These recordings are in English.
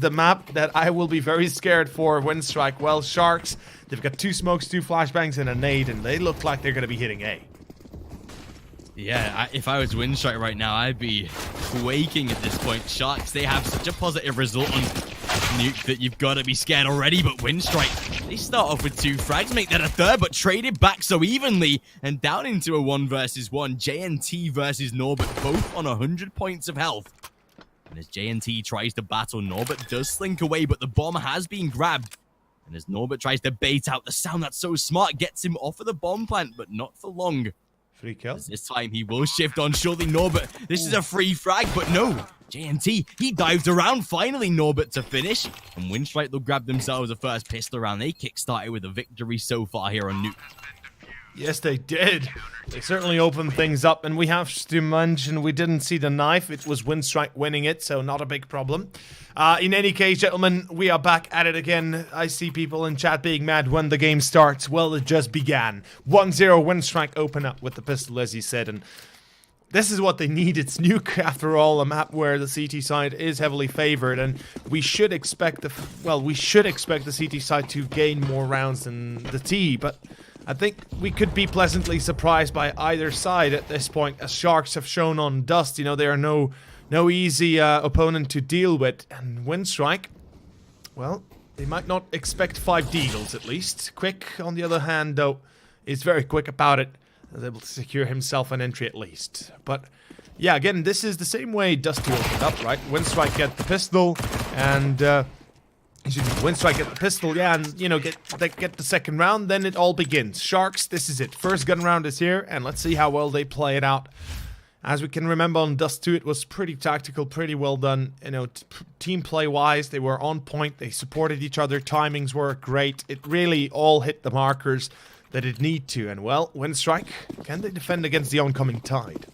the map that I will be very scared for Winstrike. Well, Sharks, they've got 2 smokes, 2 flashbangs, and a nade, and they look like they're going to be hitting A. Yeah, if I was Winstrike right now, I'd be quaking at this point. Sharks, they have such a positive result on Nuke that you've got to be scared already, but Winstrike, they start off with 2 frags, make that a third, but traded back so evenly, and down into a 1 versus 1. JNT versus Norbert, both on 100 points of health. And as JNT tries to battle, Norbert does slink away, but the bomb has been grabbed. And as Norbert tries to bait out the sound that's so smart, gets him off of the bomb plant, but not for long. Free kill. This time he will shift on surely Norbert. This is a free frag, but no. JNT, he dived around. Finally, Norbert to finish. And Winstrike will grab themselves a first pistol round. They kickstarted with a victory so far here on Nuke. Yes, they did. They certainly opened things up, and we have to mention we didn't see the knife. It was Winstrike winning it, so not a big problem. In any case, gentlemen, we are back at it again. I see people in chat being mad when the game starts. Well, it just began. 1-0 Winstrike open up with the pistol, as he said, and this is what they need. It's Nuke, after all, a map where the CT side is heavily favored, and we should expect the CT side to gain more rounds than the T, but I think we could be pleasantly surprised by either side at this point, as Sharks have shown on Dust. You know, they are no easy opponent to deal with. And Winstrike, well, they might not expect 5 deagles at least. Quick, on the other hand, though, is very quick about it. Is able to secure himself an entry at least. But yeah, again, this is the same way Dust opened up, right? Winstrike get the pistol, and Winstrike get the pistol, yeah, and, you know, get the second round, then it all begins. Sharks, this is it. First gun round is here, and let's see how well they play it out. As we can remember on Dust 2, it was pretty tactical, pretty well done. You know, team play-wise, they were on point, they supported each other, timings were great. It really all hit the markers that it need to, and well, Winstrike, can they defend against the oncoming tide?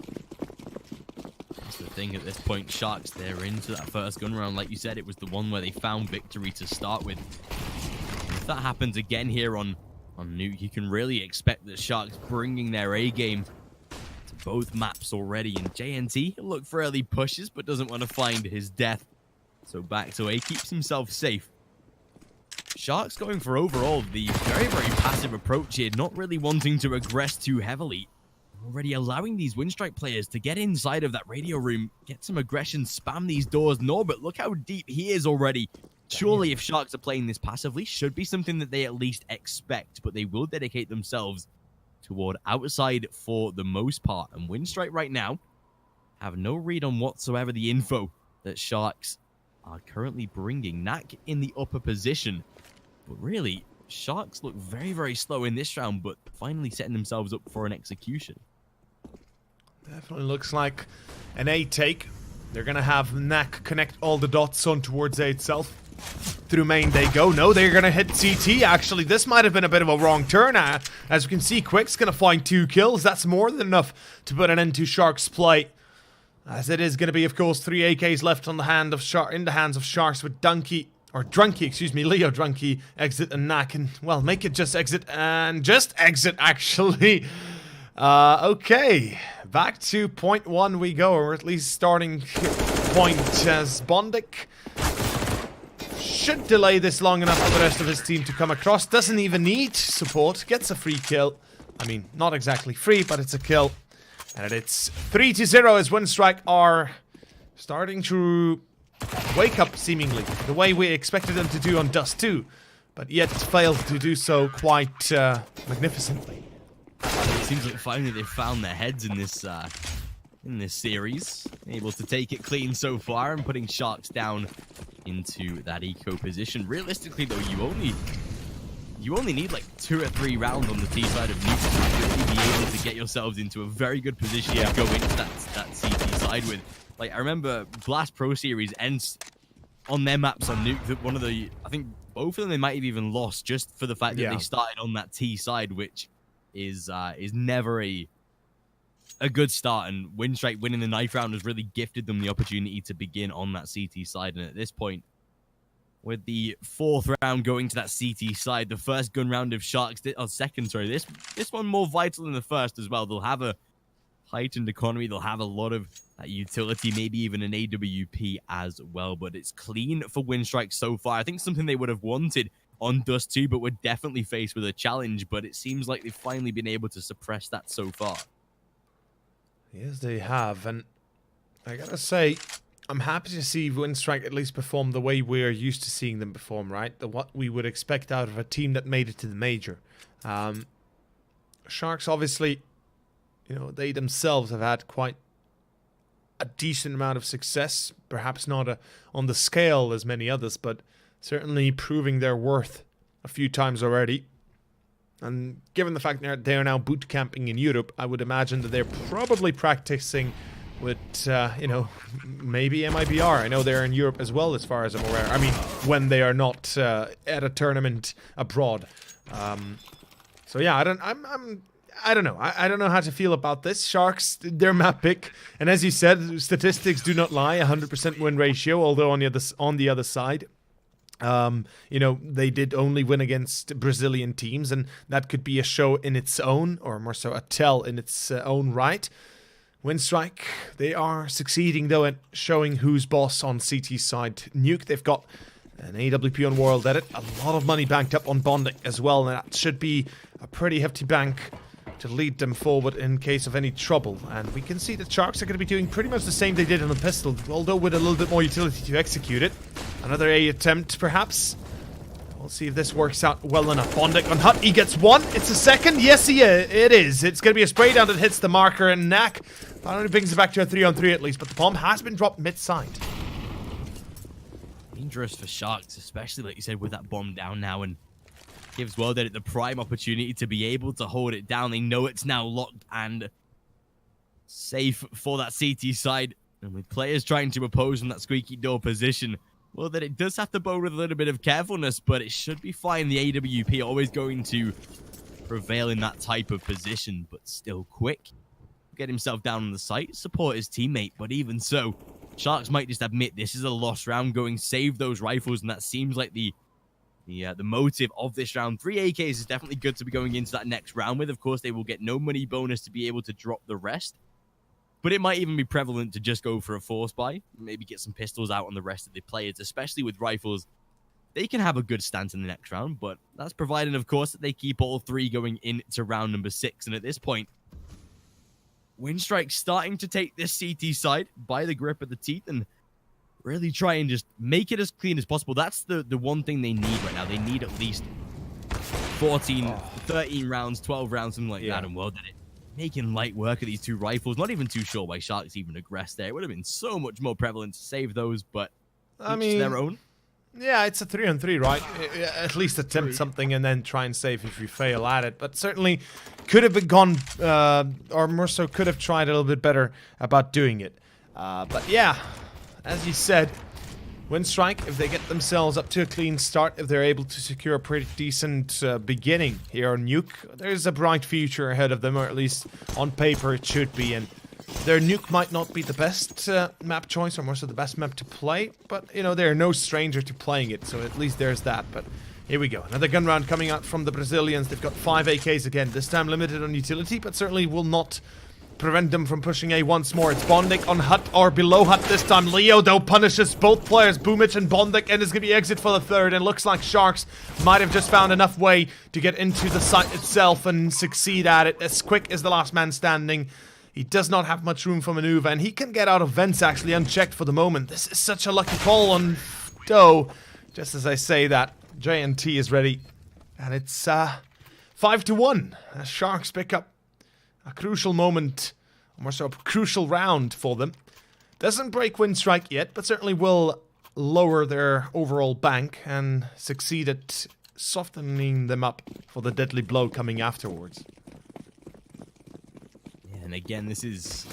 That's the thing at this point. Sharks, they're into that first gun round. Like you said, it was the one where they found victory to start with. And if that happens again here on Nuke, you can really expect that Sharks bringing their A game to both maps already. And JNT, he'll look for early pushes, but doesn't want to find his death. So back to A, keeps himself safe. Sharks going for overall the very, very passive approach here, not really wanting to aggress too heavily. Already allowing these Winstrike players to get inside of that radio room, get some aggression, spam these doors. Norbert, look how deep he is already. Surely if Sharks are playing this passively, should be something that they at least expect, but they will dedicate themselves toward outside for the most part. And Winstrike right now have no read on whatsoever the info that Sharks are currently bringing. Knack in the upper position, but really, Sharks look very, very slow in this round, but finally setting themselves up for an execution. Definitely looks like an A take. They're gonna have Knack connect all the dots on towards A itself. Through main they go. No, they're gonna hit CT, actually. This might have been a bit of a wrong turn. As we can see, Quick's gonna find 2 kills. That's more than enough to put an end to Sharks' play. As it is gonna be, of course, 3 AKs left on the hand of in the hands of Sharks, with Drunky, excuse me, Leo Drunky, exit, and Knack, and, well, make it just exit, and just exit, actually. Okay, back to point 1 we go, or at least starting point, as Bondik should delay this long enough for the rest of his team to come across. Doesn't even need support, gets a free kill. I mean, not exactly free, but it's a kill. And it's 3-0 as Winstrike are starting to wake up, seemingly, the way we expected them to do on Dust 2, but yet failed to do so quite magnificently. It seems like finally they've found their heads in this series, able to take it clean so far and putting Sharks down into that eco position. Realistically, though, you only need like 2 or 3 rounds on the T side of Nuke to really be able to get yourselves into a very good position to go into that CT side with. Like, I remember Blast Pro Series ends on their maps on Nuke, that one of the, I think both of them they might have even lost just for the fact that they started on that T side, which is never a good start. And Winstrike winning the knife round has really gifted them the opportunity to begin on that CT side. And at this point, with the 4th round going to that CT side, the first gun round of Sharks, second, sorry, this one more vital than the first as well. They'll have a heightened economy. They'll have a lot of utility, maybe even an AWP as well. But it's clean for Winstrike so far. I think something they would have wanted on Dust 2, but were definitely faced with a challenge. But it seems like they've finally been able to suppress that so far. Yes, they have. And I gotta say, I'm happy to see Winstrike at least perform the way we're used to seeing them perform, right? What we would expect out of a team that made it to the major. Sharks, obviously, you know, they themselves have had quite a decent amount of success. Perhaps not on the scale as many others, but certainly proving their worth a few times already. And given the fact that they're now boot camping in Europe, I would imagine that they're probably practicing with, you know, maybe MIBR. I know they're in Europe as well, as far as I'm aware. I mean, when they are not at a tournament abroad. So yeah, I don't know. I don't know how to feel about this. Sharks, their map pick, and as you said, statistics do not lie. 100% win ratio, although on the other side, you know, they did only win against Brazilian teams, and that could be a show in its own, or more so a tell in its own right. Winstrike, they are succeeding though at showing who's boss on CT side. Nuke, they've got an AWP on World Edit, a lot of money banked up on Bondic as well, and that should be a pretty hefty bank to lead them forward in case of any trouble. And we can see that Sharks are going to be doing pretty much the same they did on the pistol, although with a little bit more utility to execute it. Another A attempt, perhaps. We'll see if this works out well enough. Bondic on Hut, he gets one. It's a second. Yes, it is. It's going to be a spray down that hits the marker, and Knack finally brings it back to a 3-on-3 at least, but the bomb has been dropped mid-side. Dangerous for Sharks, especially like you said with that bomb down now, and gives World Edit the prime opportunity to be able to hold it down. They know it's now locked and safe for that CT side, and with players trying to oppose in that squeaky door position, well, that it does have to bow with a little bit of carefulness, but it should be fine. The AWP always going to prevail in that type of position, but still quick. Get himself down on the site, support his teammate, but even so, Sharks might just admit this is a lost round, going save those rifles, and that seems like the motive of this round. 3 AKs is definitely good to be going into that next round with. Of course, they will get no money bonus to be able to drop the rest, but it might even be prevalent to just go for a force buy, maybe get some pistols out on the rest of the players, especially with rifles. They can have a good stance in the next round, but that's provided, of course, that they keep all 3 going into round number 6. And at this point, Winstrike starting to take this CT side by the grip of the teeth and really try and just make it as clean as possible. That's the one thing they need right now. They need at least 14, 13 rounds, 12 rounds, something like that, and World Edit making light work of these 2 rifles. Not even too sure why Sharks even aggressed there. It would have been so much more prevalent to save those, but I mean, their own. Yeah, it's a 3-on-3, right? At least attempt something and then try and save if you fail at it. But certainly could have been gone, or more so could have tried a little bit better about doing it. But yeah, as you said, Winstrike, if they get themselves up to a clean start, if they're able to secure a pretty decent beginning here on Nuke, there's a bright future ahead of them, or at least on paper it should be. And their Nuke might not be the best map choice, or more so the best map to play, but, you know, they're no stranger to playing it, so at least there's that. But here we go. Another gun round coming out from the Brazilians. They've got 5 AKs again, this time limited on utility, but certainly will not prevent them from pushing A once more. It's Bondic on Hut, or below Hut this time. Leo, though, punishes both players, Boomich and Bondic, and is going to be exit for the third. And looks like Sharks might have just found enough way to get into the site itself and succeed at it. As quick as the last man standing. He does not have much room for maneuver, and he can get out of vents actually unchecked for the moment. This is such a lucky call on Doe. Just as I say that, JNT is ready. And it's 5-1. As Sharks pick up a crucial moment, or more so a crucial round for them. Doesn't break Winstrike yet, but certainly will lower their overall bank and succeed at softening them up for the deadly blow coming afterwards. And again, this is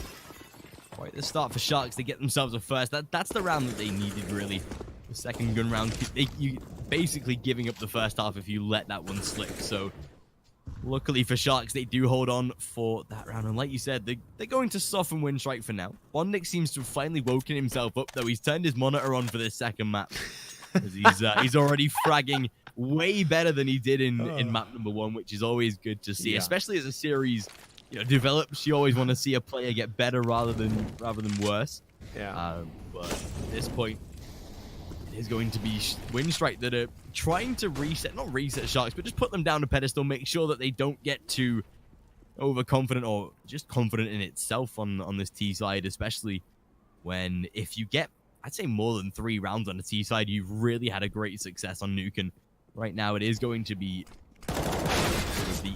quite the start for Sharks. They get themselves a first. That's the round that they needed, really. The second gun round, you basically giving up the first half if you let that one slip. So, luckily for Sharks, they do hold on for that round. And like you said, they're going to soften Winstrike for now. Bondic seems to have finally woken himself up, though. He's turned his monitor on for this second map. He's already fragging way better than he did in map number 1, which is always good to see, especially as a series develops. You always want to see a player get better rather than worse. Yeah. But at this point, it is going to be Winstrike that are trying to not reset Sharks, but just put them down a pedestal, make sure that they don't get too overconfident or just confident in itself on this T side, especially when if you get, I'd say, more than 3 rounds on the T side, you've really had a great success on Nuke. And right now it is going to be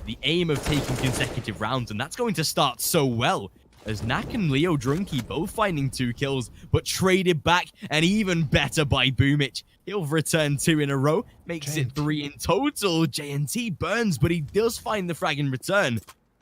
the aim of taking consecutive rounds, and that's going to start so well as Knack and Leo Drunky both finding 2 kills, but traded back and even better by Boomich. He'll return 2 in a row, makes it 3 in total. JNT burns, but he does find the frag in return.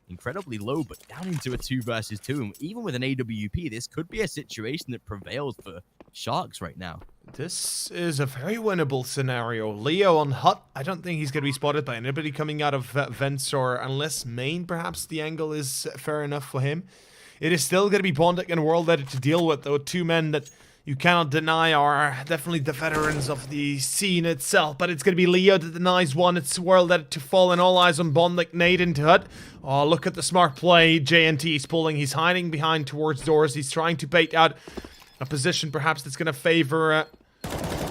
Incredibly low, but down into a 2 versus 2. And even with an AWP, this could be a situation that prevails for Sharks right now. This is a very winnable scenario. Leo on Hut. I don't think he's going to be spotted by anybody coming out of vents, or unless main, perhaps the angle is fair enough for him. It is still going to be Bondic and World Edit to deal with, though. 2 men that you cannot deny are definitely the veterans of the scene itself. But it's going to be Leo that denies one. It's World Edit to fall, and all eyes on Bondic. Nade into Hut. Oh, look at the smart play. JNT is pulling. He's hiding behind towards doors. He's trying to bait out a position perhaps that's going to favor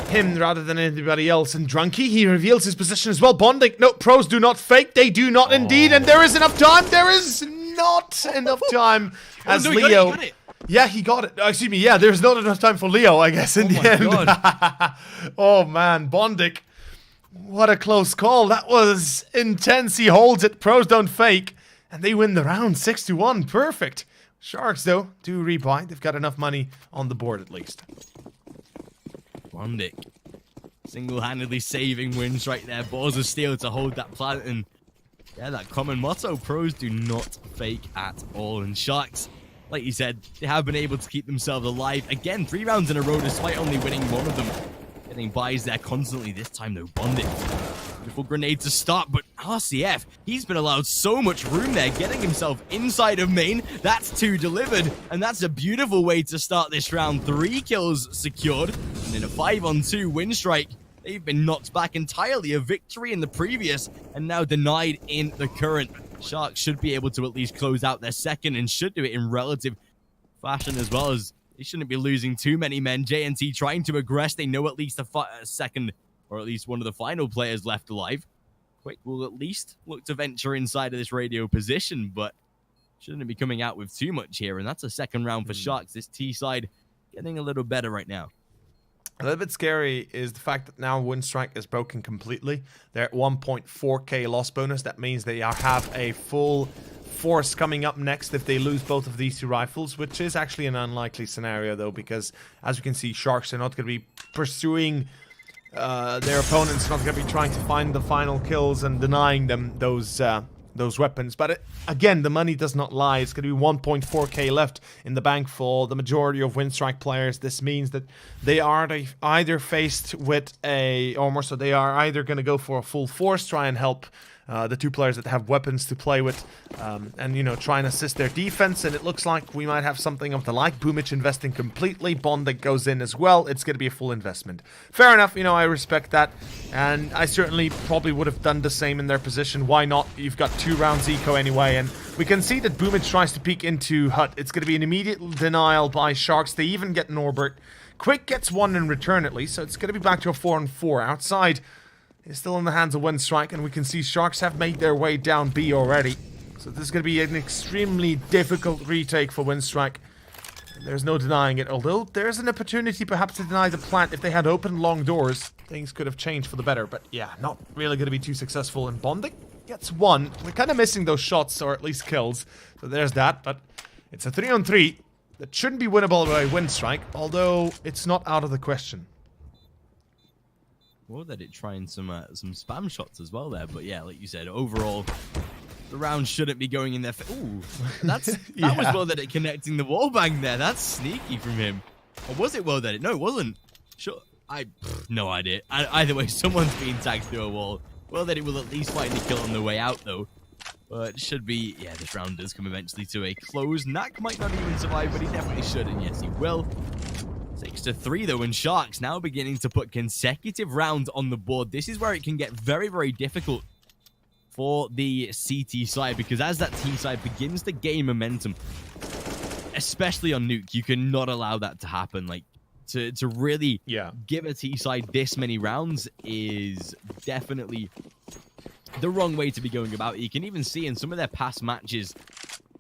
him rather than anybody else. And Drunky, he reveals his position as well. Bondic, no, pros do not fake. They do not indeed. And there is enough time. There is not enough time as Leo... Yeah, he got it. Excuse me, yeah, there's not enough time for Leo, I guess, in the end. God. Oh, man, Bondic. What a close call. That was intense. He holds it. Pros don't fake. And they win the round 6-1. Perfect. Sharks, though, do rebuy. They've got enough money on the board, at least. Bondic single-handedly saving wins right there. Balls of steel to hold that plant. And yeah, that common motto, pros do not fake at all. And Sharks, like you said, they have been able to keep themselves alive. Again, 3 rounds in a row despite only winning 1 of them. Getting buys there constantly. This time, though, Bondic. Beautiful grenade to start, but RCF, he's been allowed so much room there, getting himself inside of main. That's 2 delivered, and that's a beautiful way to start this round. 3 kills secured, and in a 5-on-2 Winstrike, they've been knocked back entirely. A victory in the previous, and now denied in the current. Sharks should be able to at least close out their second, and should do it in relative fashion as well, as they shouldn't be losing too many men. JNT trying to aggress. They know at least a second, or at least one of the final players left alive. Quick will at least look to venture inside of this radio position, but shouldn't be coming out with too much here. And that's a second round for Sharks. This T side getting a little better right now. A little bit scary is the fact that now Winstrike is broken completely. They're at 1.4k loss bonus. That means they have a full force coming up next if they lose both of these 2 rifles, which is actually an unlikely scenario, though, because as we can see, Sharks are not going to be pursuing their opponents, not going to be trying to find the final kills and denying them those weapons. But again, the money does not lie. It's going to be 1.4k left in the bank for the majority of Winstrike players. This means that they are either faced with they are either going to go for a full force, try and help the 2 players that have weapons to play with, and, you know, try and assist their defense. And it looks like we might have something of the like. Boomich investing completely. Bondic goes in as well. It's going to be a full investment. Fair enough, you know, I respect that. And I certainly probably would have done the same in their position. Why not? You've got 2 rounds eco anyway. And we can see that Boomich tries to peek into Hut. It's going to be an immediate denial by Sharks. They even get Norbert. Quick gets 1 in return at least. So it's going to be back to a 4-on-4 outside. Is still in the hands of Winstrike, and we can see Sharks have made their way down B already. So this is going to be an extremely difficult retake for Winstrike. There's no denying it, although there's an opportunity perhaps to deny the plant. If they had opened long doors, things could have changed for the better. But yeah, not really going to be too successful. And Bondic gets 1. We're kind of missing those shots, or at least kills. So there's that, but it's a 3-on-3 that shouldn't be winnable by Winstrike, although it's not out of the question. Well, that it trying some spam shots as well there, but yeah, like you said, overall, the round shouldn't be going in their. Ooh, that was well that it connecting the wall bang there. That's sneaky from him. Or was it well that it? No, it wasn't. Sure, no idea. Either way, someone's being tagged through a wall. Well that it will at least find a kill on the way out though. But it should be, yeah, this round does come eventually to a close. Knack might not even survive, but he definitely should, and yes, he will. 6-3 though, and Sharks now beginning to put consecutive rounds on the board. This is where it can get very, very difficult for the CT side, because as that T side begins to gain momentum, especially on Nuke, you cannot allow that to happen. Like, to really give a T side this many rounds is definitely the wrong way to be going about it. You can even see in some of their past matches,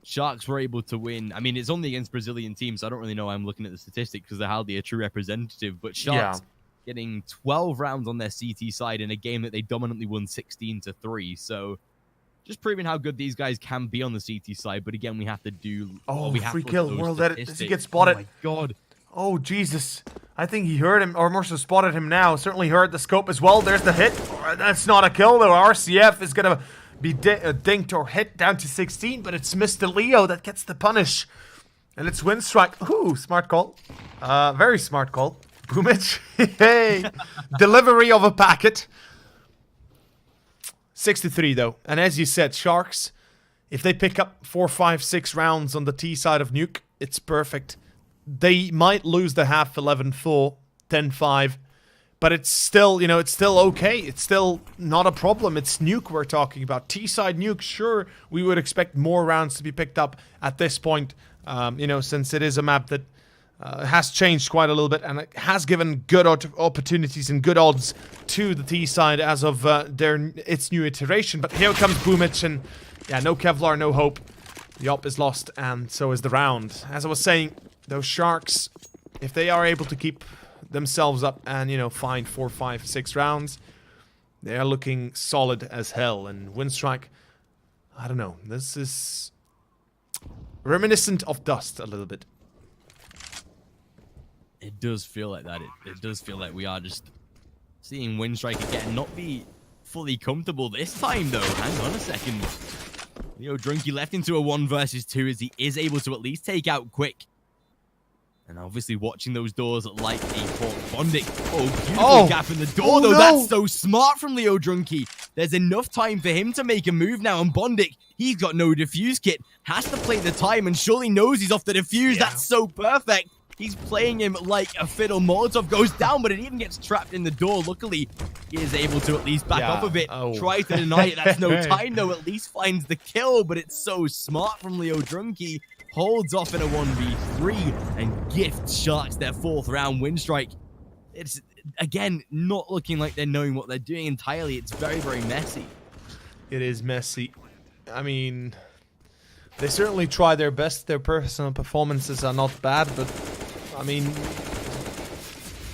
Sharks were able to win. I mean, it's only against Brazilian teams, so I don't really know. I'm looking at the statistics because they're hardly a true representative, but Sharks getting 12 rounds on their CT side in a game that they dominantly won 16-3. So just proving how good these guys can be on the CT side. But again, we have to do... free kill. World Edit. Does he get spotted? Oh my god. Oh, Jesus. I think he heard him, or more so spotted him now. Certainly heard the scope as well. There's the hit. That's not a kill, though. RCF is going to be dinked or hit down to 16, but it's Mr. Leo that gets the punish. And it's Winstrike. Ooh, smart call. Very smart call. Boomich. Hey. Delivery of a packet. 6-3, though. And as you said, Sharks, if they pick up 4, 5, 6 rounds on the T side of Nuke, it's perfect. They might lose the half 11-4, 10-5, but it's still, you know, it's still okay. It's still not a problem. It's Nuke we're talking about. T-side Nuke, sure, we would expect more rounds to be picked up at this point, you know, since it is a map that has changed quite a little bit, and it has given good opportunities and good odds to the T-side as of its new iteration. But here comes Boomich, and yeah, no Kevlar, no hope. The op is lost, and so is the round. As I was saying, those Sharks, if they are able to keep themselves up and, you know, find 4, 5, 6 rounds, they are looking solid as hell. And Winstrike, I don't know, this is reminiscent of Dust a little bit. It does feel like that. It does feel like we are just seeing Winstrike again not be fully comfortable this time, though. Hang on a second. Leo Drunky left into a 1 versus 2 as he is able to at least take out Quick. And obviously watching those doors like a hawk. Bondic. Oh, beautiful gap in the door, though. No. That's so smart from Leo Drunky. There's enough time for him to make a move now. And Bondic, he's got no defuse kit. Has to play the time and surely knows he's off the defuse. Yeah. That's so perfect. He's playing him like a fiddle. Molotov goes down, but it even gets trapped in the door. Luckily, he is able to at least back up a bit. Try to deny it. That's no time, though. At least finds the kill, but it's so smart from Leo Drunky. Holds off in a 1v3 and gifts Sharks their 4th round win strike. It's, again, not looking like they're knowing what they're doing entirely. It's very, very messy. It is messy. I mean, they certainly try their best. Their personal performances are not bad, but, I mean,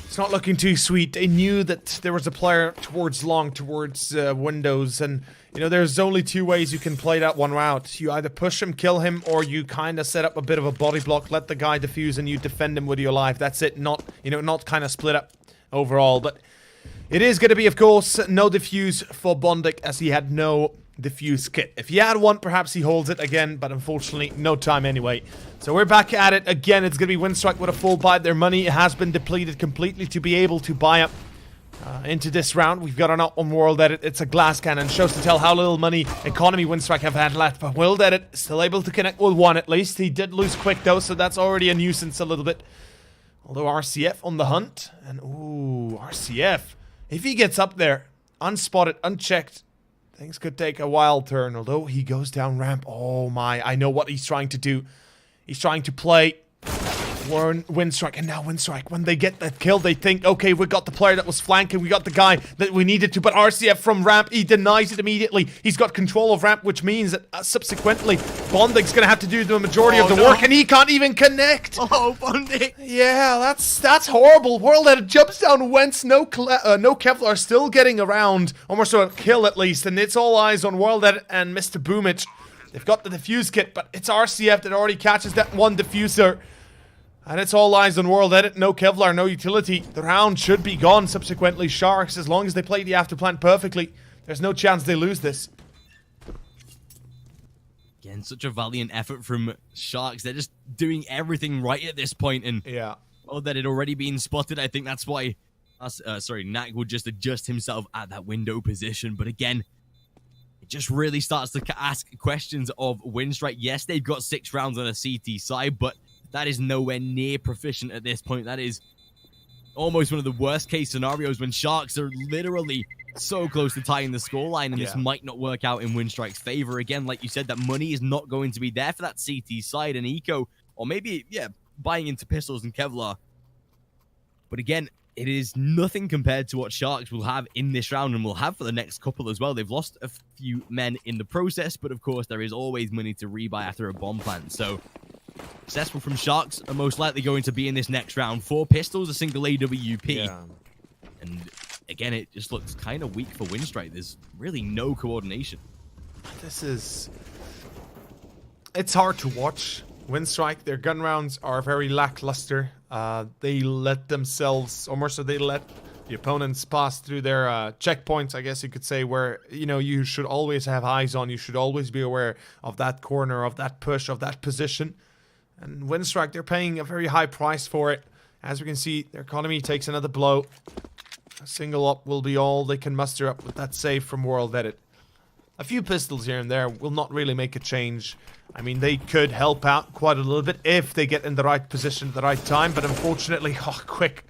it's not looking too sweet. They knew that there was a player towards long, towards windows, and, you know, there's only 2 ways you can play that one route. You either push him, kill him, or you kind of set up a bit of a body block, let the guy defuse, and you defend him with your life. That's it. Not, you know, not kind of split up overall. But it is going to be, of course, no defuse for Bondic, as he had no defuse kit. If he had one, perhaps he holds it again, but unfortunately, no time anyway. So we're back at it again. It's going to be Winstrike with a full buy. Their money has been depleted completely to be able to buy up into this round. We've got an up on World Edit. It's a glass cannon. Shows to tell how little money economy Winstrike have had left. But World Edit still able to connect with 1 at least. He did lose Quick though, so that's already a nuisance a little bit. Although RCF on the hunt. And ooh, RCF. If he gets up there, unspotted, unchecked, things could take a wild turn. Although he goes down ramp. Oh my, I know what he's trying to do. He's trying to play Winstrike, and now Winstrike, when they get that kill, they think, okay, we got the player that was flanking, we got the guy that we needed to, but RCF from ramp, he denies it immediately. He's got control of ramp, which means that subsequently, Bondic's gonna have to do the majority of the work, and he can't even connect. Oh, Bondic. Yeah, that's horrible. World Edit jumps down, Wentz, no Kevlar, still getting around, almost a kill at least, and it's all eyes on World Edit and Mr. Boomich. They've got the defuse kit, but it's RCF that already catches that one diffuser. And it's all eyes on World Edit. No Kevlar, no utility. The round should be gone subsequently. Sharks, as long as they play the afterplan perfectly, there's no chance they lose this. Again, such a valiant effort from Sharks. They're just doing everything right at this point. And yeah, oh, that had already been spotted. I think that's why Knack would just adjust himself at that window position. But again, it just really starts to ask questions of Winstrike. Yes, they've got 6 rounds on a CT side, but that is nowhere near proficient at this point. That is almost one of the worst case scenarios when Sharks are literally so close to tying the scoreline, and this Yeah. might not work out in Winstrike's favor. Again, like you said, that money is not going to be there for that CT side, and Eco, or maybe, yeah, buying into pistols and Kevlar. But again, it is nothing compared to what Sharks will have in this round and will have for the next couple as well. They've lost a few men in the process, but of course, there is always money to rebuy after a bomb plant. So, successful from Sharks are most likely going to be in this next round. 4 pistols, a single AWP. Yeah. And again, it just looks kind of weak for Winstrike. There's really no coordination. It's hard to watch. Winstrike, their gun rounds are very lackluster. They let themselves, or more so, they let the opponents pass through their checkpoints, I guess you could say, where, you know, you should always have eyes on. You should always be aware of that corner, of that push, of that position. And Winstrike, they're paying a very high price for it. As we can see, their economy takes another blow. A single up will be all they can muster up with that save from World Edit. A few pistols here and there will not really make a change. I mean, they could help out quite a little bit if they get in the right position at the right time, but unfortunately, quick.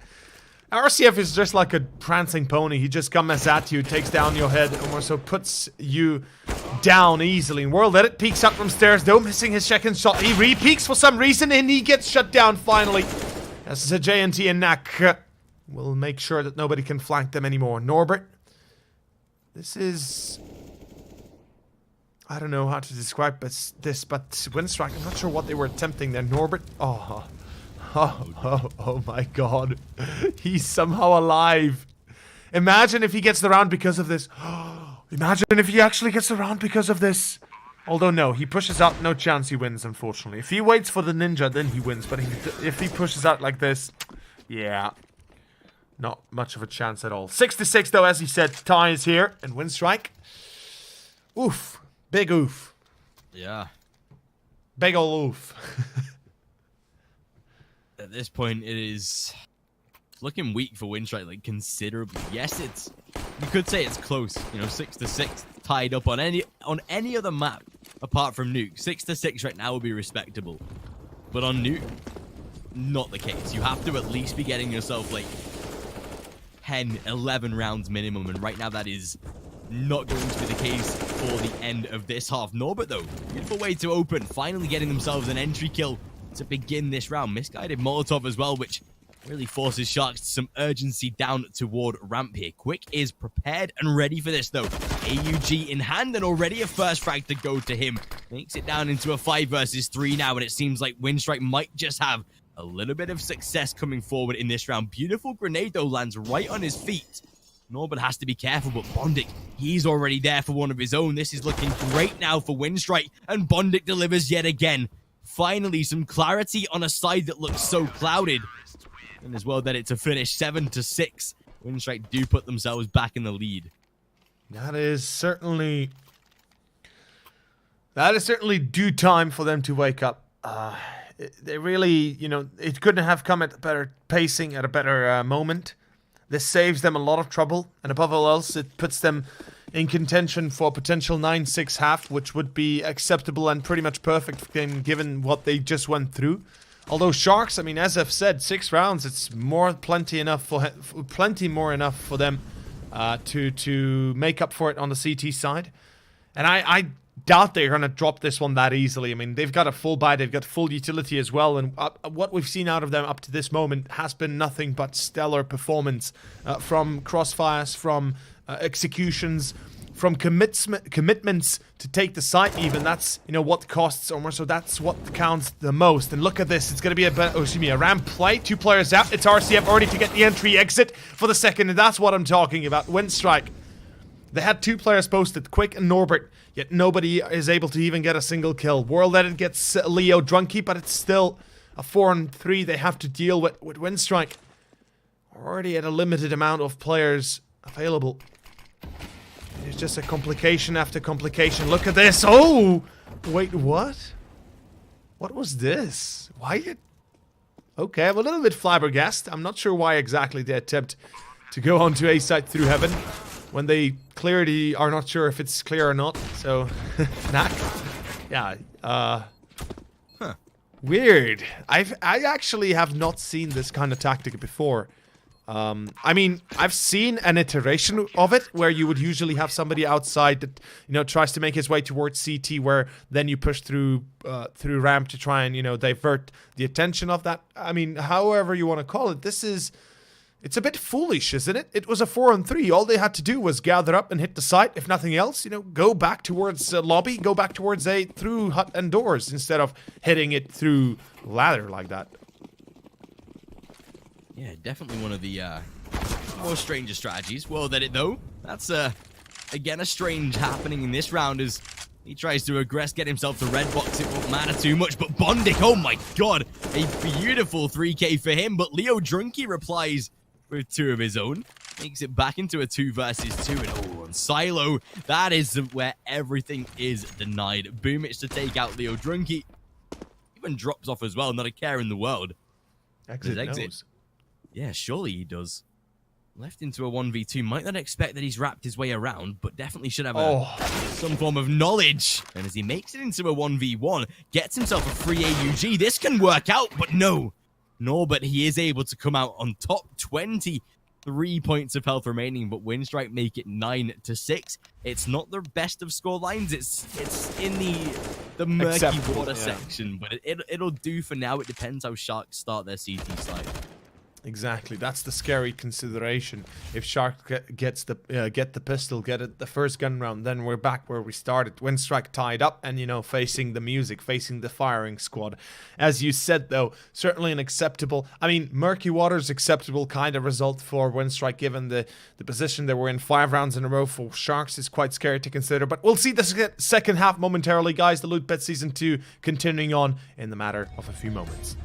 RCF is just like a prancing pony. He just comes at you, takes down your head, and also puts you down easily. And World Edit peeks up from stairs, though missing his second shot. He re-peeks for some reason, and he gets shut down finally. As a JNT and Nak will make sure that nobody can flank them anymore. Norbert, this is... I don't know how to describe this, but Winstrike, I'm not sure what they were attempting there. Norbert, oh my god. He's somehow alive. Imagine if he gets the round because of this. Imagine if he actually gets the round because of this. Although no, he pushes out, no chance he wins, unfortunately. If he waits for the ninja, then he wins. But if he pushes out like this, yeah. Not much of a chance at all. 6-6 though, as he said, tie is here. And Winstrike. Oof. Big oof. Yeah. Big ol' oof. At this point, it is looking weak for Winstrike, like, considerably. Yes, you could say it's close. You know, 6-6, tied up on any other map apart from Nuke. 6-6 right now would be respectable. But on Nuke, not the case. You have to at least be getting yourself, like, 10, 11 rounds minimum, and right now that is not going to be the case for the end of this half. Norbert, though, beautiful way to open, finally getting themselves an entry kill to begin this round. Misguided Molotov as well, which really forces Sharks to some urgency down toward ramp here. Quick is prepared and ready for this, though. AUG in hand, and already a first frag to go to him. Makes it down into a 5 versus 3 now, and it seems like Winstrike might just have a little bit of success coming forward in this round. Beautiful grenade, though, lands right on his feet. Norbert has to be careful, but Bondik, he's already there for one of his own. This is looking great now for Winstrike, and Bondik delivers yet again. Finally, some clarity on a side that looks so clouded. And as well that it's a finish 7-6. Winstrike do put themselves back in the lead. That is certainly due time for them to wake up. They really, you know, it couldn't have come at a better pacing, at a better moment. This saves them a lot of trouble, and above all else, it puts them in contention for a potential 9-6 half, which would be acceptable and pretty much perfect for them, given what they just went through. Although Sharks, I mean, as I've said, 6 rounds, it's plenty more enough for them to make up for it on the CT side. And I doubt they're going to drop this one that easily. I mean, they've got a full buy, they've got full utility as well, and what we've seen out of them up to this moment has been nothing but stellar performance from crossfires, from executions, from commitments to take the site even. That's, you know, what costs, or more so that's what counts the most. And look at this, it's going to be a ramp play, 2 players out. It's RCF already to get the entry exit for the second, and that's what I'm talking about. Winstrike, they had 2 players posted, Quick and Norbert, yet nobody is able to even get a single kill. World Edit gets Leo Drunky, but it's still a 4-3 they have to deal with Winstrike. Already at a limited amount of players available. It's just a complication after complication. Look at this. Oh! Wait, what? What was this? Why? Okay, I'm a little bit flabbergasted. I'm not sure why exactly they attempt to go onto A site through heaven when they clearly are not sure if it's clear or not. So, Knack. Yeah, weird. I actually have not seen this kind of tactic before. I mean, I've seen an iteration of it where you would usually have somebody outside that, you know, tries to make his way towards CT, where then you push through ramp to try and, you know, divert the attention of that. I mean, however you want to call it, it's a bit foolish, isn't it? It was a 4-on-3. All they had to do was gather up and hit the site. If nothing else, you know, go back towards lobby, go back towards A through hut and doors instead of hitting it through ladder like that. Yeah, definitely one of the more stranger strategies. Well, that it though. That's again a strange happening in this round as he tries to get himself to red box. It won't matter too much, but Bondic, oh my god, a beautiful 3K for him. But Leo Drunky replies with 2 of his own, makes it back into a 2 versus 2. And oh, on Silo, that is where everything is denied. Boomich to take out Leo Drunky, even drops off as well. Not a care in the world. Exit. Knows. Yeah, surely he does. Left into a 1v2. Might not expect that he's wrapped his way around, but definitely should have some form of knowledge. And as he makes it into a 1v1, gets himself a free AUG. This can work out, but no. But he is able to come out on top. 23 points of health remaining, but Winstrike make it 9-6. It's not the best of score lines. It's in the murky water section, but it'll do for now. It depends how Sharks start their CT side. Exactly, that's the scary consideration. If Shark get the pistol, get it the first gun round, then we're back where we started. Winstrike tied up and, you know, facing the music, facing the firing squad. As you said, though, certainly an acceptable, I mean, murky waters acceptable kind of result for Winstrike, given the position they were in. 5 rounds in a row for Sharks is quite scary to consider, but we'll see the second half momentarily, guys. The Loot Bet Season 2 continuing on in the matter of a few moments.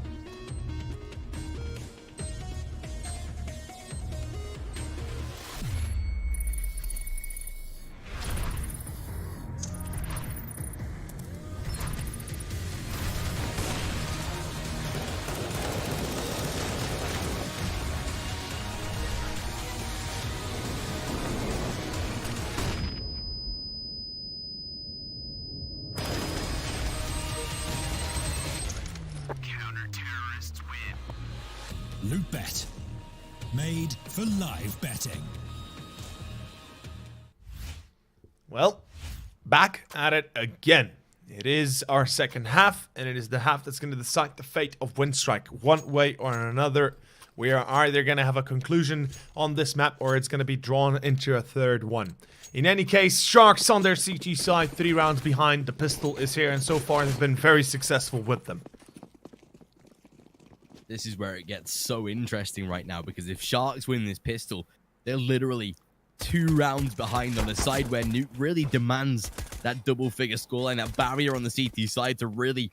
LOOT.BET, made for live betting. Well, back at it again. It is our second half, and it is the half that's going to decide the fate of Winstrike. One way or another, we are either going to have a conclusion on this map, or it's going to be drawn into a third one. In any case, Sharks on their CT side, 3 rounds behind. The pistol is here, and so far they've been very successful with them. This is where it gets so interesting right now, because if Sharks win this pistol, they're literally 2 rounds behind on a side where Nuke really demands that double-figure scoreline, that barrier on the CT side to really,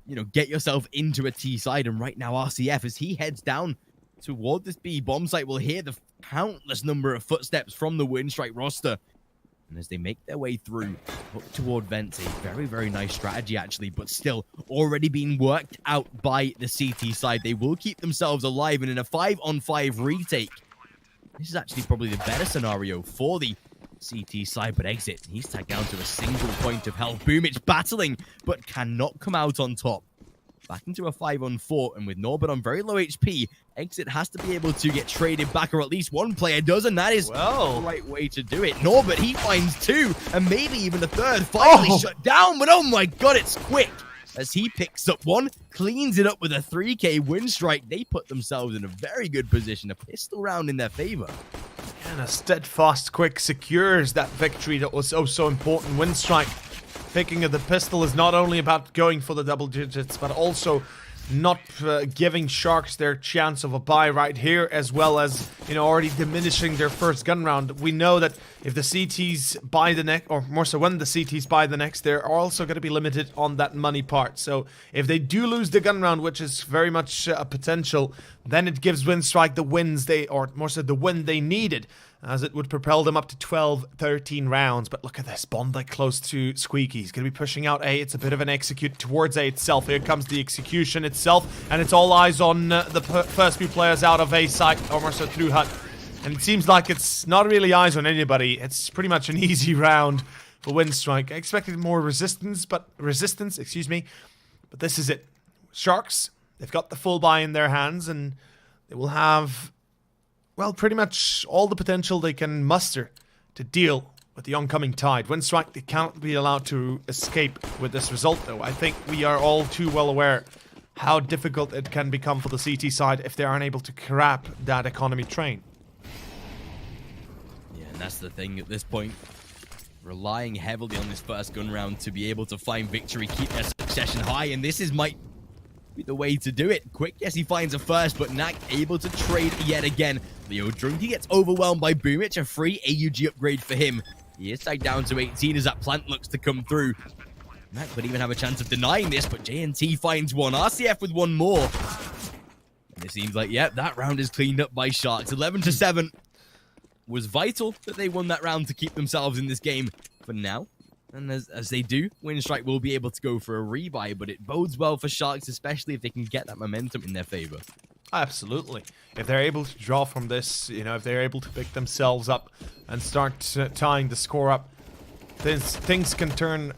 you know, get yourself into a T side. And right now, RCF, as he heads down toward this B bomb site, will hear the countless number of footsteps from the Winstrike roster. And as they make their way through up toward Vents, a very, very nice strategy, actually, but still already being worked out by the CT side. They will keep themselves alive, and in a 5-on-5 retake, this is actually probably the better scenario for the CT side, but Exit, he's tagged down to a single point of health. Boomich battling, but cannot come out on top. Back into a 5-on-4, and with Norbert on very low HP, Exit has to be able to get traded back, or at least one player does, and that is the right way to do it. Norbert, he finds 2, and maybe even a 3rd, finally shut down, but oh my god, it's quick! As he picks up 1, cleans it up with a 3K Winstrike. They put themselves in a very good position, a pistol round in their favor. And a steadfast quick secures that victory that was so important. Winstrike picking of the pistol is not only about going for the double digits, but also not giving Sharks their chance of a buy right here, as well as, you know, already diminishing their first gun round. We know that if the CTs buy the next, or more so when the CTs buy the next, they're also going to be limited on that money part. So if they do lose the gun round, which is very much a potential, then it gives Winstrike the wins or more so the win they needed, as it would propel them up to 12-13 rounds. But look at this, Bondi close to Squeaky. He's going to be pushing out A. It's a bit of an execute towards A itself. Here comes the execution itself, and it's all eyes on the first few players out of A site, or more so through hut. And it seems like it's not really eyes on anybody. It's pretty much an easy round for Winstrike. I expected more resistance, excuse me. But this is it. Sharks, they've got the full buy in their hands, and they will have well, pretty much all the potential they can muster to deal with the oncoming tide. Winstrike, they cannot be allowed to escape with this result, though. I think we are all too well aware how difficult it can become for the CT side if they aren't able to grab that economy train. Yeah, and that's the thing at this point. Relying heavily on this first gun round to be able to find victory, keep their succession high, and this might be the way to do it. Quick, yes, he finds a first, but Knack able to trade yet again. Leo Drunky gets overwhelmed by Boomich, a free AUG upgrade for him. He is tied down to 18 as that plant looks to come through. Knack could even have a chance of denying this, but JNT finds one. RCF with one more. And it seems like, yep, that round is cleaned up by Sharks. 11-7. Was vital that they won that round to keep themselves in this game for now. And as they do, Winstrike will be able to go for a rebuy, but it bodes well for Sharks, especially if they can get that momentum in their favor. Absolutely. If they're able to draw from this, you know, if they're able to pick themselves up and start tying the score up, then things can turn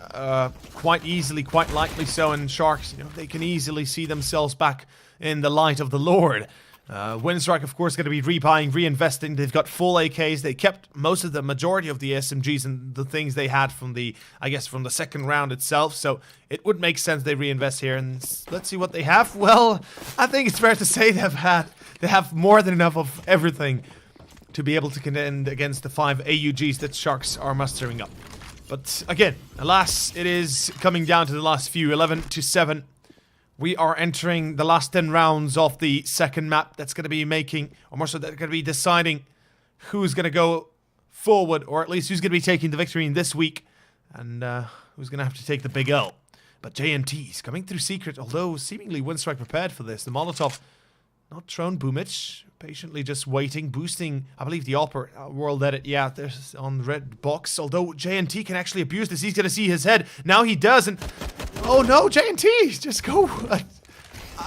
quite easily, quite likely so, and Sharks, you know, they can easily see themselves back in the light of the Lord. Winstrike, of course, going to be rebuying, reinvesting. They've got full AKs. They kept most of the majority of the SMGs and the things they had from the, I guess, from the second round itself. So it would make sense they reinvest here. And let's see what they have. Well, I think it's fair to say they have more than enough of everything to be able to contend against the 5 AUGs that Sharks are mustering up. But again, alas, it is coming down to the last few, 11-7. We are entering the last 10 rounds of the second map. That's going to be making, or more so, that's going to be deciding who's going to go forward, or at least who's going to be taking the victory in this week, and who's going to have to take the big L. But JNT's coming through secret, although seemingly Winstrike prepared for this. The Molotov not thrown. Boomich patiently just waiting, boosting, I believe, the upper world edit. Yeah, there's on the red box. Although JNT can actually abuse this. He's going to see his head. Now he does, and oh no, JNT! Just go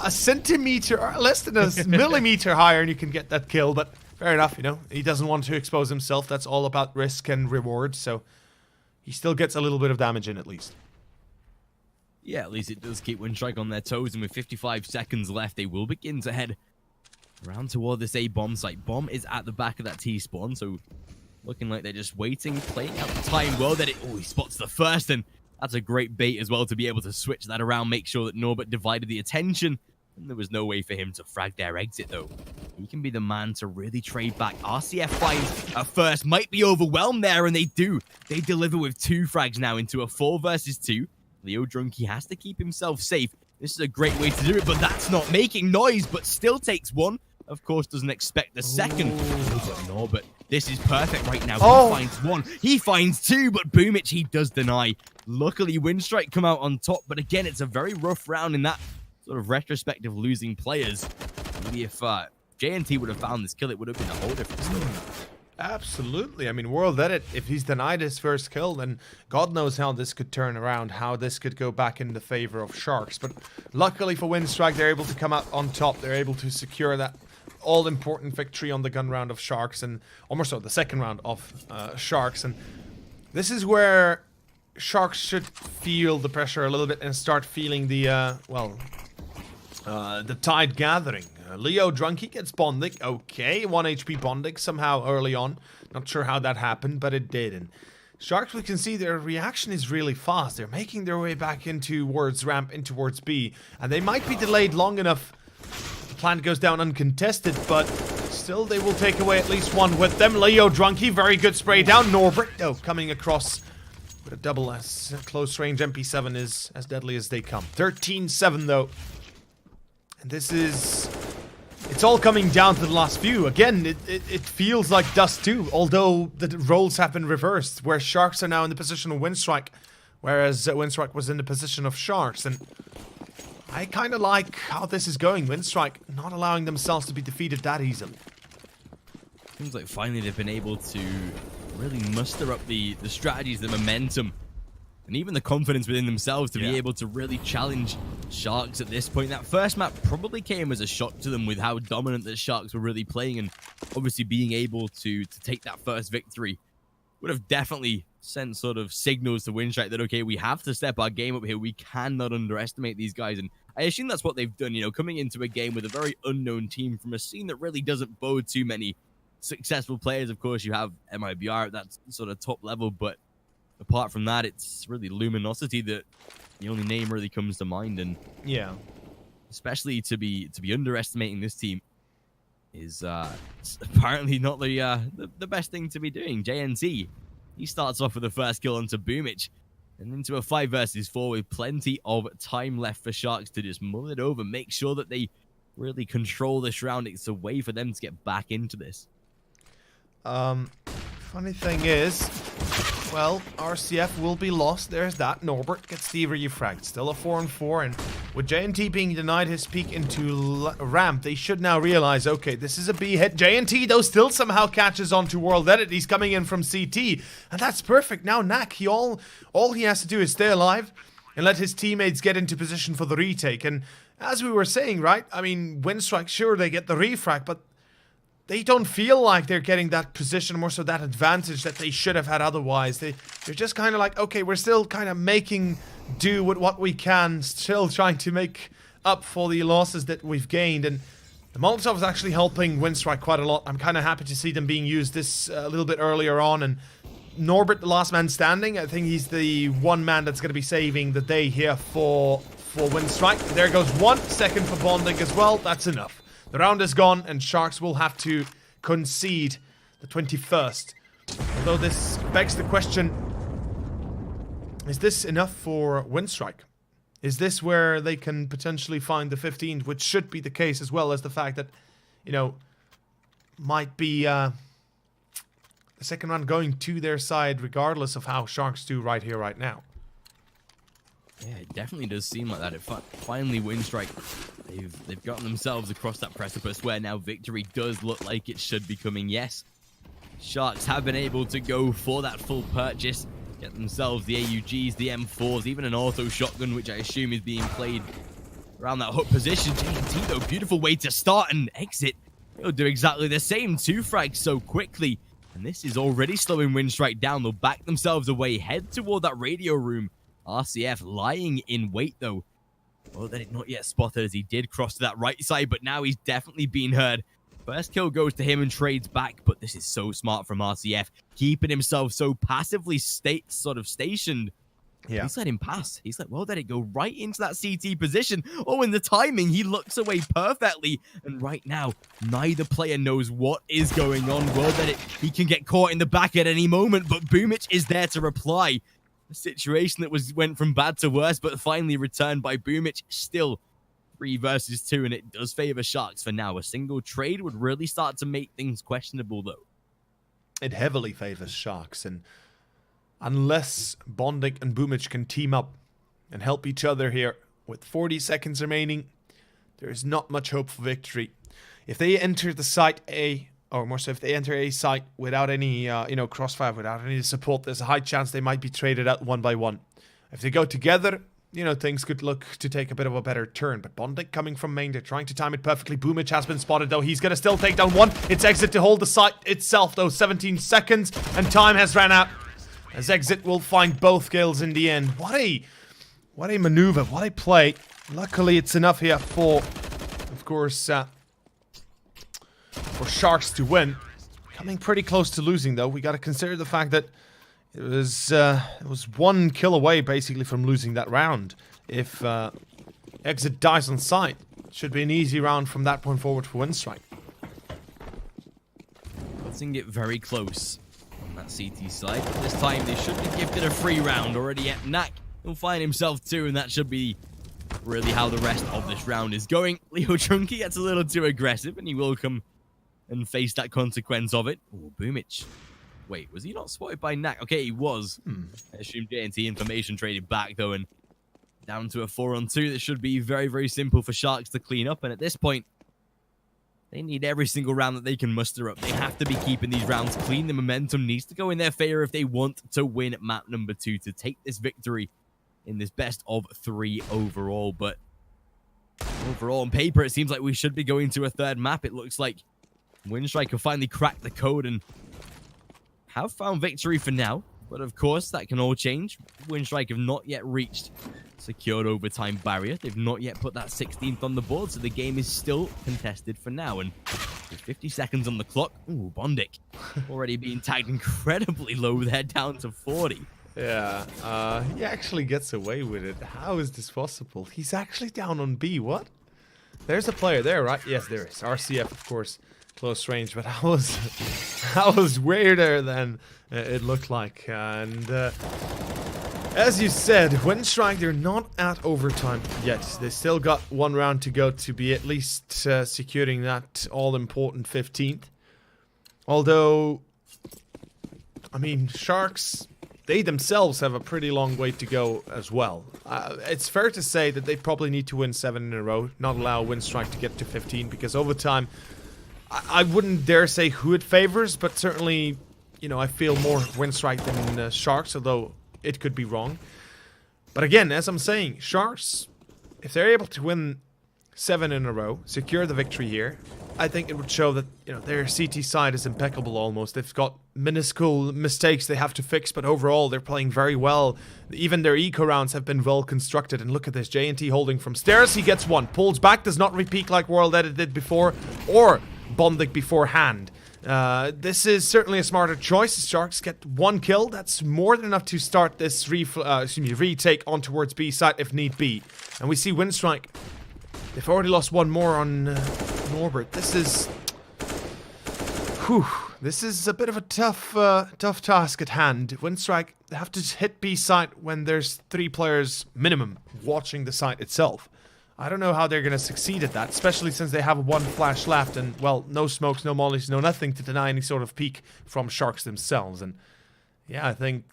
a centimeter, or less than a millimeter higher, and you can get that kill. But fair enough, you know, he doesn't want to expose himself. That's all about risk and reward, so he still gets a little bit of damage in at least. Yeah, at least it does keep Winstrike on their toes, and with 55 seconds left, they will begin to head around toward this A bomb site. Bomb is at the back of that T spawn, so looking like they're just waiting, playing out the time well that he spots the first, and that's a great bait as well to be able to switch that around, make sure that Norbert divided the attention, and there was no way for him to frag their exit though. He can be the man to really trade back. RCF finds a first, might be overwhelmed there, and they do. They deliver with 2 frags now into a 4 versus 2. Leo Drunky has to keep himself safe. This is a great way to do it, but that's not making noise, but still takes 1. Of course, doesn't expect the second. But Norbert, this is perfect right now. He finds 1. He finds 2, but Boomich, he does deny. Luckily, Winstrike come out on top, but again, it's a very rough round in that sort of retrospective losing players. Maybe if JNT would have found this kill, it would have been a whole different story. Absolutely. I mean, World Edit, if he's denied his first kill, then God knows how this could turn around, how this could go back in the favor of Sharks. But luckily for Winstrike, they're able to come out on top. They're able to secure that all-important victory on the gun round of Sharks, and almost so the second round of Sharks. And this is where Sharks should feel the pressure a little bit and start feeling the, the tide gathering. Leo Drunky gets Bondic. Okay, 1 HP Bondic somehow early on. Not sure how that happened, but it did. And Sharks, we can see their reaction is really fast. They're making their way back in towards ramp, in towards B. And they might be delayed long enough. The plant goes down uncontested, but still they will take away at least 1 with them. Leo Drunky, very good spray down. Norbert, coming across with a double as close range MP7 is as deadly as they come. 13-7 though. And this is... it's all coming down to the last few. Again, it feels like Dust 2, although the roles have been reversed, where Sharks are now in the position of Winstrike, whereas Winstrike was in the position of Sharks. And I kind of like how this is going. Winstrike not allowing themselves to be defeated that easily. Seems like finally they've been able to really muster up the strategies, the momentum, and even the confidence within themselves to be able to really challenge Sharks at this point. That first map probably came as a shock to them with how dominant the Sharks were really playing, and obviously being able to take that first victory would have definitely sent sort of signals to Winstrike that, okay, we have to step our game up here. We cannot underestimate these guys, and I assume that's what they've done, you know, coming into a game with a very unknown team from a scene that really doesn't bode too many successful players. Of course, you have MIBR at that sort of top level, but apart from that, it's really Luminosity that the only name really comes to mind. And Yeah. especially to be underestimating this team is apparently not the best thing to be doing. JNT, he starts off with the first kill onto Boomich, and into a 5 versus 4 with plenty of time left for Sharks to just mull it over, make sure that they really control this round. It's a way for them to get back into this. Funny thing is, well, RCF will be lost. There's that. Norbert gets the refragged. Still a 4-on-4, and with JNT being denied his peek into ramp, they should now realize, okay, this is a B hit. JNT, though, still somehow catches on to World Edit. He's coming in from CT, and that's perfect. Now, Knack, all he has to do is stay alive and let his teammates get into position for the retake. And as we were saying, right, I mean, Winstrike, sure, they get the refrag, but they don't feel like they're getting that position, more so that advantage that they should have had otherwise. They're just kind of like, okay, we're still kind of making do with what we can, still trying to make up for the losses that we've gained. And the Molotov is actually helping Winstrike quite a lot. I'm kind of happy to see them being used this a little bit earlier on. And Norbert, the last man standing, I think he's the one man that's going to be saving the day here for Winstrike. There goes 1 second for bonding as well. That's enough. The round is gone, and Sharks will have to concede the 21st. Although this begs the question, is this enough for Winstrike? Is this where they can potentially find the 15th, which should be the case, as well as the fact that, you know, might be the second round going to their side, regardless of how Sharks do right here, right now. Yeah, it definitely does seem like that. Finally, Winstrike, they've gotten themselves across that precipice where now victory does look like it should be coming. Yes, Sharks have been able to go for that full purchase, get themselves the AUGs, the M4s, even an auto shotgun, which I assume is being played around that hook position. JNT, though, beautiful way to start and exit. They'll do exactly the same. 2 frags so quickly, and this is already slowing Winstrike down. They'll back themselves away, head toward that radio room. RCF lying in wait, though. Well, they did not yet spotted as he did cross to that right side, but now he's definitely been heard. First kill goes to him and trades back, but this is so smart from RCF, keeping himself so passively stationed. Yeah. He's let him pass. He's like, well, let it go right into that CT position. Oh, and the timing, he looks away perfectly. And right now, neither player knows what is going on. Well, that he can get caught in the back at any moment, but Boomich is there to reply. A situation that went from bad to worse, but finally returned by Boomich. Still 3 versus 2, and it does favor Sharks for now. A single trade would really start to make things questionable, though. It heavily favors Sharks, and unless Bondik and Boomich can team up and help each other here with 40 seconds remaining, there is not much hope for victory. If they enter the site A, or more so if they enter A site without any, crossfire, without any support, there's a high chance they might be traded out 1 by 1. If they go together, things could look to take a bit of a better turn. But Bondik coming from main, they're trying to time it perfectly. Boomich has been spotted, though. He's going to still take down 1. It's Exit to hold the site itself, though. 17 seconds, and time has ran out. As Exit will find both kills in the end. What a maneuver, what a play. Luckily, it's enough here for, of course, for Sharks to win. Coming pretty close to losing, though. We got to consider the fact that it was 1 kill away, basically, from losing that round. If Exit dies on site, it should be an easy round from that point forward for Winstrike. Putting it very close on that CT side. This time, they should be gifted a free round already at Knack. He'll find himself 2, and that should be really how the rest of this round is going. Leo Chunky gets a little too aggressive, and he will come and face that consequence of it. Oh, Boomich. Wait, was he not spotted by Knack? Okay, he was. I assume JNT information traded back, though, and down to a 4-on-2. That should be very, very simple for Sharks to clean up. And at this point, they need every single round that they can muster up. They have to be keeping these rounds clean. The momentum needs to go in their favor if they want to win map number 2, to take this victory in this best of 3 overall. But overall, on paper, it seems like we should be going to a 3rd map. It looks like Winstrike have finally cracked the code and have found victory for now. But of course, that can all change. Winstrike have not yet reached secured overtime barrier. They've not yet put that 16th on the board, so the game is still contested for now. And With 50 seconds on the clock. Ooh, Bondic already being tagged incredibly low there, down to 40. Yeah, he actually gets away with it. How is this possible? He's actually down on B. What? There's a player there, right? Yes, there is. RCF, of course, close range, but that was weirder than it looked like. And as you said, Winstrike, they're not at overtime yet. They still got one round to go to be at least securing that all-important 15th. Although, I mean, Sharks, they themselves have a pretty long way to go as well. It's fair to say that they probably need to win 7 in a row, not allow Winstrike to get to 15, because overtime, I wouldn't dare say who it favors, but certainly, you know, I feel more Winstrike than Sharks, although it could be wrong. But again, as I'm saying, Sharks, if they're able to win 7 in a row, secure the victory here, I think it would show that, you know, their CT side is impeccable almost. They've got minuscule mistakes they have to fix, but overall they're playing very well. Even their eco rounds have been well constructed. And look at this, JNT holding from stairs, he gets one. Pulls back, does not repeat like World Edit did before, or Bondic beforehand. This is certainly a smarter choice. Sharks get 1 kill. That's more than enough to start this retake on towards B side if need be. And we see Winstrike. They've already lost 1 more on Norbert. This is... Whew. This is a bit of a tough task at hand. Winstrike, they have to hit B site when there's 3 players minimum watching the site itself. I don't know how they're going to succeed at that, especially since they have 1 flash left and, well, no smokes, no mollies, no nothing to deny any sort of peek from Sharks themselves. And yeah, I think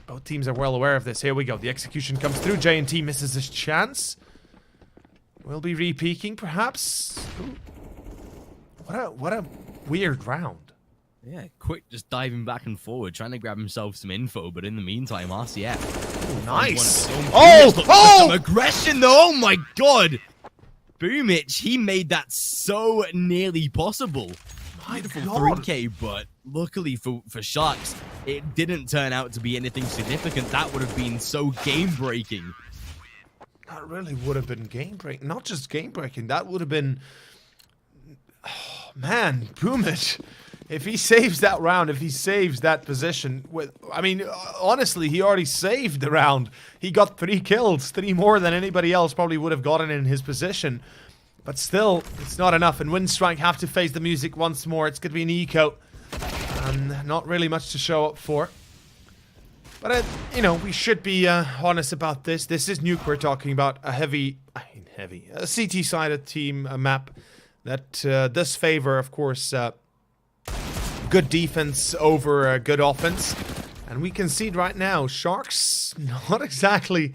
both teams are well aware of this. Here we go. The execution comes through. JNT misses his chance. We'll be re-peeking, perhaps. Ooh. What a weird round. Yeah, Quick just diving back and forward, trying to grab himself some info, but in the meantime, RCF. Ooh, nice. Some aggression, though. Oh my god. Boomich, he made that so nearly possible. Beautiful 3K, but luckily for Sharks, it didn't turn out to be anything significant. That would have been so game-breaking. That really would have been game-breaking. Not just game-breaking, that would have been... Oh, man, Boomich. If he saves that round, if he saves that position... I mean, honestly, he already saved the round. He got 3 kills, 3 more than anybody else probably would have gotten in his position. But still, it's not enough. And Winstrike have to face the music once more. It's going to be an eco. And not really much to show up for. But, you know, we should be honest about this. This is Nuke we're talking about. A CT-sided team, a map that does favor, of course, good defense over good offense. And we concede right now. Sharks, not exactly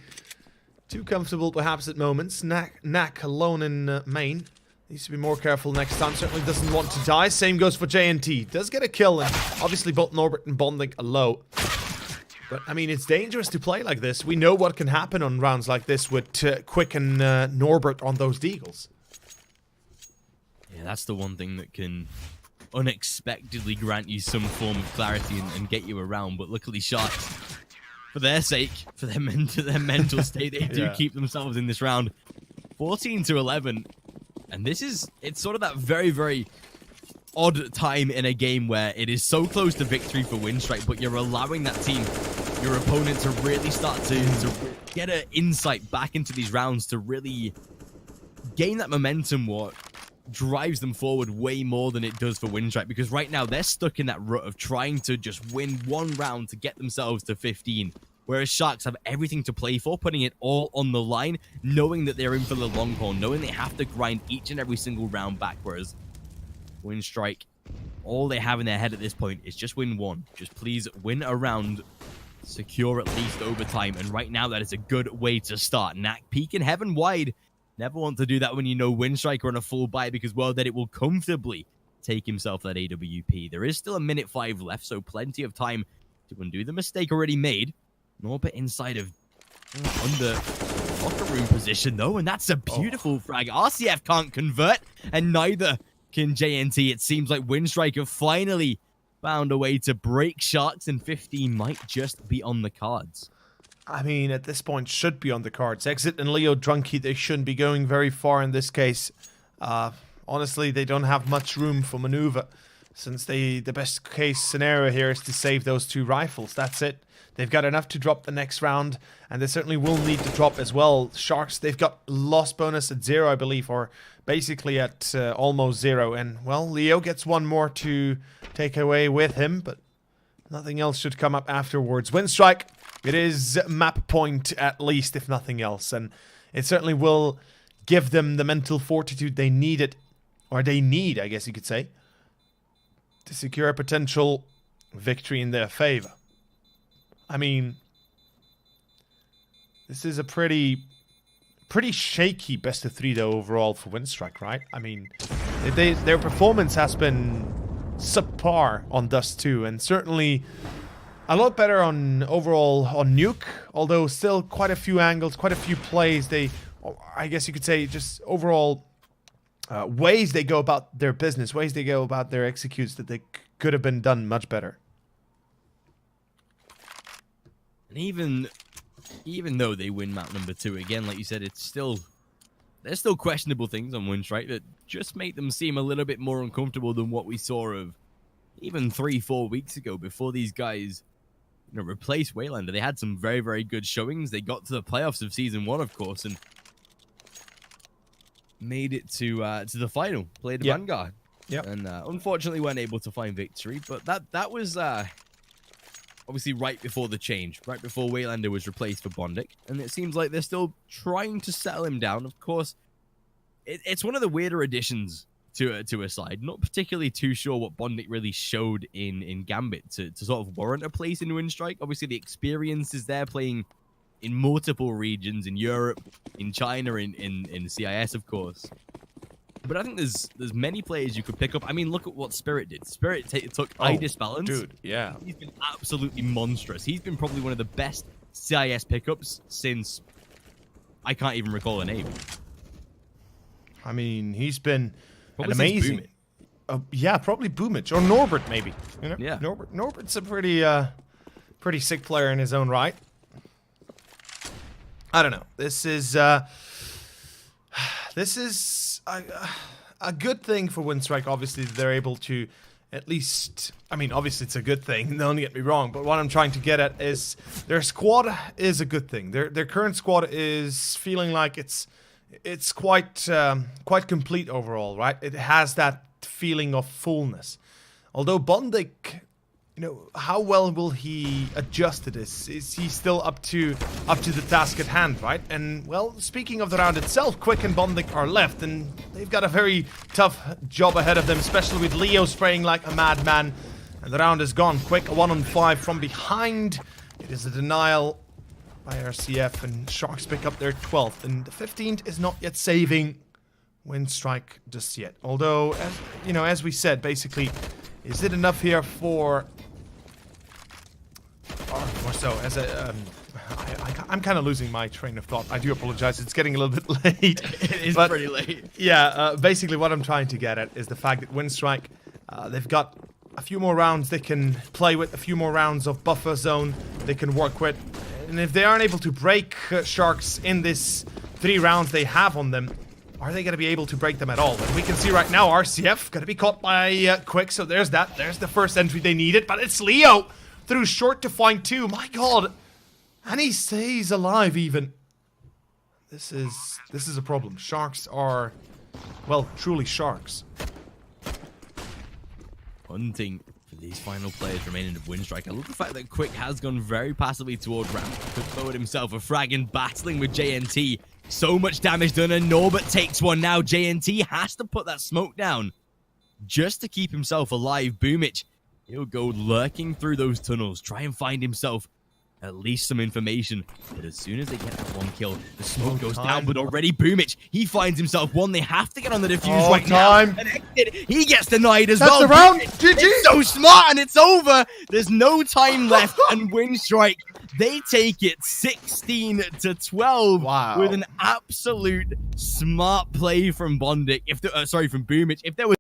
too comfortable, perhaps, at moments. Knack alone in main. Needs to be more careful next time. Certainly doesn't want to die. Same goes for JNT. Does get a kill, and obviously both Norbert and Bondic are low. But, I mean, it's dangerous to play like this. We know what can happen on rounds like this with Quick and Norbert on those deagles. Yeah, that's the one thing that can unexpectedly grant you some form of clarity and get you around. But luckily, Sharks, for their sake, for their mental state, they do keep themselves in this round. 14-11. And it's sort of that very, very odd time in a game where it is so close to victory for Winstrike, but you're allowing that team, your opponent, to really start to get an insight back into these rounds, to really gain that momentum, what drives them forward way more than it does for Winstrike, because right now they're stuck in that rut of trying to just win 1 round to get themselves to 15, whereas Sharks have everything to play for, putting it all on the line, knowing that they're in for the long haul, knowing they have to grind each and every single round back, whereas Winstrike, all they have in their head at this point is just win 1. Just please win a round, secure at least overtime, and right now that is a good way to start. Knack peeking heaven wide. Never want to do that when you know Winstrike are on a full buy, because, well, that it will comfortably take himself that AWP. There is still 1:05 left, so plenty of time to undo the mistake already made. Norbert inside of under locker room position, though, and that's a beautiful frag. RCF can't convert, and neither can JNT. It seems like Winstrike have finally found a way to break Sharks, and 15 might just be on the cards. I mean, at this point, should be on the cards. Exit and Leo Drunky, they shouldn't be going very far in this case. honestly, they don't have much room for maneuver, since the best case scenario here is to save those 2 rifles. That's it. They've got enough to drop the next round, and they certainly will need to drop as well. Sharks, they've got loss bonus at 0, I believe, or basically at almost 0. And, well, Leo gets 1 more to take away with him, but nothing else should come up afterwards. Winstrike, it is map point at least, if nothing else, and it certainly will give them the mental fortitude they needed, or they need, I guess you could say, to secure a potential victory in their favor. I mean, this is a pretty shaky best of 3 though overall for Winstrike, right? I mean, their performance has been subpar on Dust 2, and certainly a lot better on overall on Nuke, although still quite a few angles, quite a few plays. I guess you could say, just overall ways they go about their business, ways they go about their executes that they could have been done much better. And even though they win map number 2, again, like you said, there's still questionable things on Winstrike that just make them seem a little bit more uncomfortable than what we saw of even 3-4 weeks ago, before these guys, you know, replaced Waylander. They had some very, very good showings. They got to the playoffs of Season 1, of course, and made it to the final, played Vanguard. Yep. And unfortunately weren't able to find victory, but that was obviously right before the change, right before Waylander was replaced for Bondic, and it seems like they're still trying to settle him down. Of course, it's one of the weirder additions to a side. Not particularly too sure what Bondic really showed in Gambit to sort of warrant a place in Winstrike. Obviously, the experience is there, playing in multiple regions, in Europe, in China, in CIS, of course. But I think there's many players you could pick up. I mean, look at what Spirit did. Spirit took Idis Balance. Dude, yeah. He's been absolutely monstrous. He's been probably one of the best CIS pickups since I can't even recall a name. I mean, he's been Probably an amazing. Yeah, probably Boomich or Norbert, maybe. You know? Yeah. Norbert's a pretty sick player in his own right. I don't know. This is a good thing for Winstrike. Obviously, they're able to at least. I mean, obviously, it's a good thing. Don't get me wrong. But what I'm trying to get at is their squad is a good thing. Their current squad is feeling like it's quite complete overall, right? It has that feeling of fullness. Although Bondic, you know, how well will he adjust to this? Is he still up to the task at hand, right? And, well, speaking of the round itself, Quick and Bondic are left, and they've got a very tough job ahead of them, especially with Leo spraying like a madman. And the round is gone. Quick, a 1-on-5 from behind. It is a denial by RCF, and Sharks pick up their 12th, and the 15th is not yet saving Winstrike just yet. Although, as we said, basically, is it enough here for... Or more so, as a... I'm kind of losing my train of thought. I do apologize. It's getting a little bit late. It is pretty late. Yeah, basically what I'm trying to get at is the fact that Winstrike, they've got a few more rounds they can play with, a few more rounds of buffer zone they can work with. And if they aren't able to break Sharks in this 3 rounds they have on them, are they going to be able to break them at all? And we can see right now RCF going to be caught by Quick, so there's that. There's the first entry they needed, but it's Leo through short to find 2. My god. And he stays alive even. This is a problem. Sharks are, well, truly Sharks. Hunting for these final players remaining of Winstrike. I love the fact that Quick has gone very passively toward ramp. Could forward himself a frag and battling with JNT. So much damage done, and Norbert takes one now. JNT has to put that smoke down just to keep himself alive. Boomich, he'll go lurking through those tunnels, try and find himself at least some information. But as soon as they get that 1 kill, the smoke goes down. But already Boomich, he finds himself 1. They have to get on the defuse right now. And he gets denied as well. That's the round. GG. It's so smart, and it's over. There's no time left, and Winstrike, they take it 16-12. Wow. With an absolute smart play from Bondic. From Boomich. If there was